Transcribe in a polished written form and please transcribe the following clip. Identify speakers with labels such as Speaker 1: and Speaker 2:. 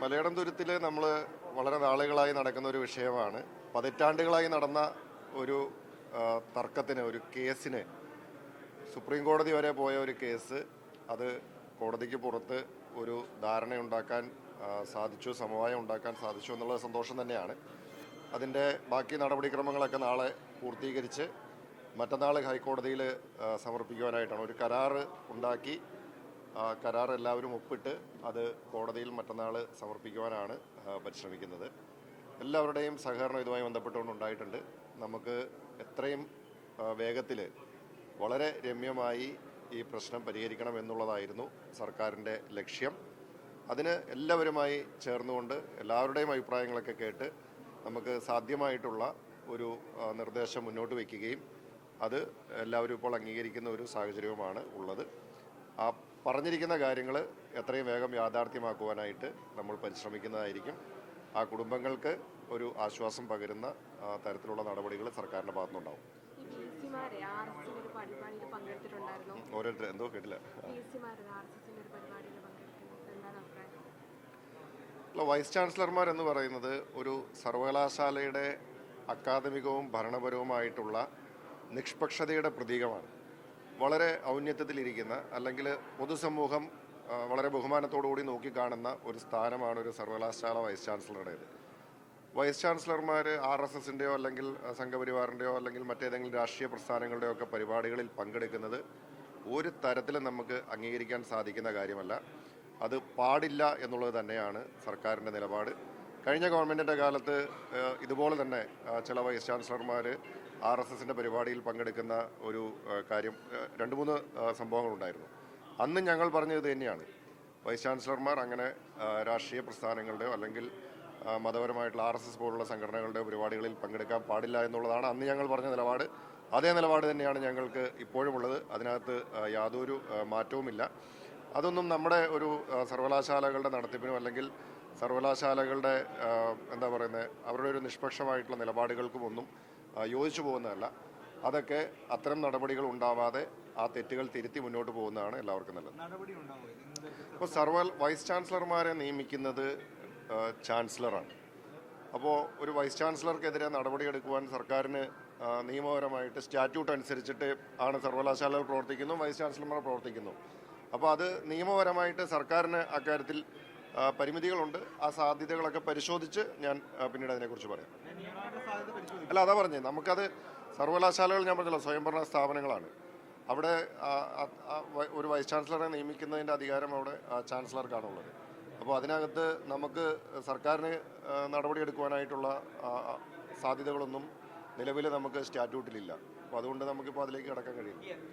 Speaker 1: മലയാളം തുരുത്തിൽ നമ്മൾ വളരെ നാളുകളായി നടക്കുന്ന ഒരു വിഷയമാണ്. പതിറ്റാണ്ടുകളായി നടന്ന ഒരു തർക്കത്തിന്, ഒരു കേസിന്, സുപ്രീം കോടതി വരെ പോയ ഒരു കേസ്, അത് കോടതിക്ക് പുറത്ത് ഒരു ധാരണയുണ്ടാക്കാൻ സാധിച്ചു, സമവായം ഉണ്ടാക്കാൻ സാധിച്ചു എന്നുള്ള സന്തോഷം തന്നെയാണ്. അതിൻ്റെ ബാക്കി നടപടിക്രമങ്ങളൊക്കെ നാളെ പൂർത്തീകരിച്ച് മറ്റന്നാൾ ഹൈക്കോടതിയിൽ സമർപ്പിക്കുവാനായിട്ടാണ്. ഒരു കരാറ് ഉണ്ടാക്കി കരാർ എല്ലാവരും ഒപ്പിട്ട് അത് കോടതിയിൽ മറ്റന്നാൾ സമർപ്പിക്കുവാനാണ് പരിശ്രമിക്കുന്നത്. എല്ലാവരുടെയും സഹകരണം ഇതുമായി ബന്ധപ്പെട്ടുകൊണ്ടുണ്ടായിട്ടുണ്ട്. നമുക്ക് എത്രയും വേഗത്തിൽ വളരെ രമ്യമായി ഈ പ്രശ്നം പരിഹരിക്കണം എന്നുള്ളതായിരുന്നു സർക്കാരിൻ്റെ ലക്ഷ്യം. അതിന് എല്ലാവരുമായി ചേർന്നുകൊണ്ട് എല്ലാവരുടെയും അഭിപ്രായങ്ങളൊക്കെ കേട്ട് നമുക്ക് സാധ്യമായിട്ടുള്ള ഒരു നിർദ്ദേശം മുന്നോട്ട് വയ്ക്കുകയും അത് എല്ലാവരും ഇപ്പോൾ അംഗീകരിക്കുന്ന ഒരു സാഹചര്യവുമാണ് ഉള്ളത്. ആ പറഞ്ഞിരിക്കുന്ന കാര്യങ്ങൾ എത്രയും വേഗം യാഥാർത്ഥ്യമാക്കുവാനായിട്ട് നമ്മൾ പരിശ്രമിക്കുന്നതായിരിക്കും. ആ കുടുംബങ്ങൾക്ക് ഒരു ആശ്വാസം പകരുന്ന തരത്തിലുള്ള നടപടികൾ സർക്കാരിൻ്റെ ഭാഗത്തുനിന്നുണ്ടാവും. ഓരോരുത്തർ എന്തോ കേട്ടില്ല. വൈസ് ചാൻസലർമാർ എന്ന് പറയുന്നത് ഒരു സർവകലാശാലയുടെ അക്കാദമികവും ഭരണപരവുമായിട്ടുള്ള നിഷ്പക്ഷതയുടെ പ്രതീകമാണ്. വളരെ ഔന്നത്യത്തിലിരിക്കുന്ന, അല്ലെങ്കിൽ പൊതുസമൂഹം വളരെ ബഹുമാനത്തോടുകൂടി നോക്കിക്കാണുന്ന ഒരു സ്ഥാനമാണ് ഒരു സർവകലാശാല വൈസ് ചാൻസലറുടേത്. വൈസ് ചാൻസലർമാർ RSSൻ്റെയോ അല്ലെങ്കിൽ സംഘപരിവാറിൻ്റെയോ അല്ലെങ്കിൽ മറ്റേതെങ്കിലും രാഷ്ട്രീയ പ്രസ്ഥാനങ്ങളുടെയോ ഒക്കെ പരിപാടികളിൽ പങ്കെടുക്കുന്നത് ഒരു തരത്തിലും നമുക്ക് അംഗീകരിക്കാൻ സാധിക്കുന്ന കാര്യമല്ല. അത് പാടില്ല എന്നുള്ളത് തന്നെയാണ് സർക്കാരിൻ്റെ നിലപാട്. കഴിഞ്ഞ ഗവൺമെൻറ്റിൻ്റെ കാലത്ത് ഇതുപോലെ തന്നെ ചില വൈസ് ചാൻസലർമാർ RSSൻ്റെ പരിപാടിയിൽ പങ്കെടുക്കുന്ന ഒരു കാര്യം, 2-3 സംഭവങ്ങളുണ്ടായിരുന്നു. അന്ന് ഞങ്ങൾ പറഞ്ഞത് തന്നെയാണ്, വൈസ് ചാൻസലർമാർ അങ്ങനെ രാഷ്ട്രീയ പ്രസ്ഥാനങ്ങളുടെയോ അല്ലെങ്കിൽ മതപരമായിട്ടുള്ള RSS പോലുള്ള സംഘടനകളുടെയോ പരിപാടികളിൽ പങ്കെടുക്കാൻ പാടില്ല എന്നുള്ളതാണ് അന്ന് ഞങ്ങൾ പറഞ്ഞ നിലപാട്. അതേ നിലപാട് തന്നെയാണ് ഞങ്ങൾക്ക് ഇപ്പോഴുമുള്ളത്. അതിനകത്ത് യാതൊരു മാറ്റവുമില്ല. അതൊന്നും നമ്മുടെ ഒരു സർവകലാശാലകളുടെ നടത്തിപ്പിനോ അല്ലെങ്കിൽ സർവകലാശാലകളുടെ എന്താ പറയുന്നത്, അവരുടെ ഒരു നിഷ്പക്ഷമായിട്ടുള്ള നിലപാടുകൾക്കുമൊന്നും യോജിച്ചു പോകുന്നതല്ല. അതൊക്കെ അത്തരം നടപടികൾ ഉണ്ടാവാതെ ആ തെറ്റുകൾ തിരുത്തി മുന്നോട്ട് പോകുന്നതാണ് എല്ലാവർക്കും നല്ലത്. ഇപ്പോൾ വൈസ് ചാൻസലർമാരെ നിയമിക്കുന്നത് ചാൻസലറാണ്. അപ്പോൾ ഒരു വൈസ് ചാൻസലർക്കെതിരെ നടപടിയെടുക്കുവാൻ സർക്കാരിന് നിയമപരമായിട്ട് സ്റ്റാറ്റ്യൂട്ട് അനുസരിച്ചിട്ട് ആണ് സർവകലാശാലകൾ പ്രവർത്തിക്കുന്നു, വൈസ് ചാൻസലർമാർ പ്രവർത്തിക്കുന്നു. അപ്പോൾ അത് നിയമപരമായിട്ട് സർക്കാരിന് അക്കാര്യത്തിൽ പരിമിതികളുണ്ട്. ആ സാധ്യതകളൊക്കെ പരിശോധിച്ച് ഞാൻ പിന്നീട് അതിനെക്കുറിച്ച് പറയാം. അല്ല, അതാ പറഞ്ഞേ, നമുക്കത് സർവകലാശാലകൾ ഞാൻ പറഞ്ഞല്ലോ സ്വയംഭരണ സ്ഥാപനങ്ങളാണ്. അവിടെ ഒരു വൈസ് ചാൻസലറെ നിയമിക്കുന്നതിൻ്റെ അധികാരം അവിടെ ചാൻസലർക്കാണുള്ളത്. അപ്പോൾ അതിനകത്ത് നമുക്ക് സർക്കാരിന് നടപടിയെടുക്കുവാനായിട്ടുള്ള സാധ്യതകളൊന്നും നിലവിൽ നമുക്ക് സ്റ്റാറ്റ്യൂട്ടിലില്ല. അപ്പോൾ അതുകൊണ്ട് നമുക്കിപ്പോൾ അതിലേക്ക് കടക്കാൻ കഴിയില്ല.